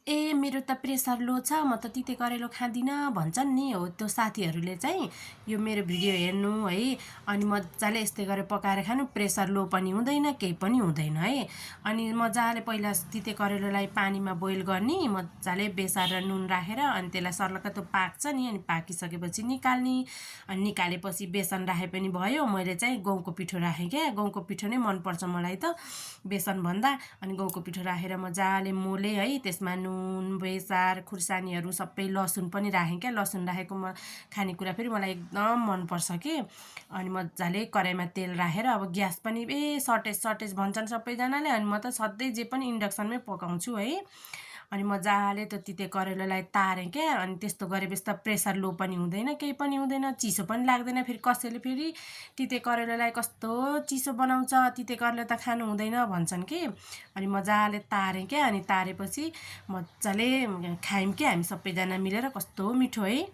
मेरो त प्रेसर लो छ, म त तिते करेलो खाँदिनँ भन्छन् नि हो त्यो साथीहरूले चाहिँ। यो मेरो भिडियो हेर्नु है, अनि मजाले यस्तै गरेर पकाएर खानु, प्रेसर लो पनि हुँदैन, केही पनि हुँदैन है। अनि मजाले पहिला तिते करेलोलाई पानीमा बोइल गर्ने, मजाले बेसार र नुन राखेर, अनि त्यसलाई सर्लक्क त्यो पाक्छ नि, अनि पाकिसकेपछि निकाल्ने। अनि निकालेपछि बेसन राखे पनि भयो। मैले चाहिँ गहुँको पिठो राखेँ क्या, गहुँको पिठो नै मनपर्छ मलाई त बेसनभन्दा। अनि गहुँको पिठो राखेर मजाले मोले है, त्यसमा नुन, बेसार, खुर्सानीहरू सबै, लसुन पनि राखेँ क्या। लसुन राखेको खानेकुरा फेरि मलाई एकदम मनपर्छ कि। अनि मजाले कराईमा तेल राखेर, अब ग्यास पनि सर्टेज भन्छन् सबैजनाले, अनि म त सधैँ जे पनि इन्डक्सनमै पकाउँछु है। अनि मजाले त्यो तिते करेलोलाई तारेँ क्या। अनि त्यस्तो गरेपछि त प्रेसर लो पनि हुँदैन, केही पनि हुँदैन, चिसो पनि लाग्दैन। फेरि कसैले फेरि तिते करेलोलाई कस्तो चिसो बनाउँछ, तिते करेलो त खानु हुँदैन भन्छन् कि। अनि मजाले तारेँ क्या। अनि तारेपछि मजाले खायौँ क्या हामी सबैजना मिलेर, कस्तो मिठो है।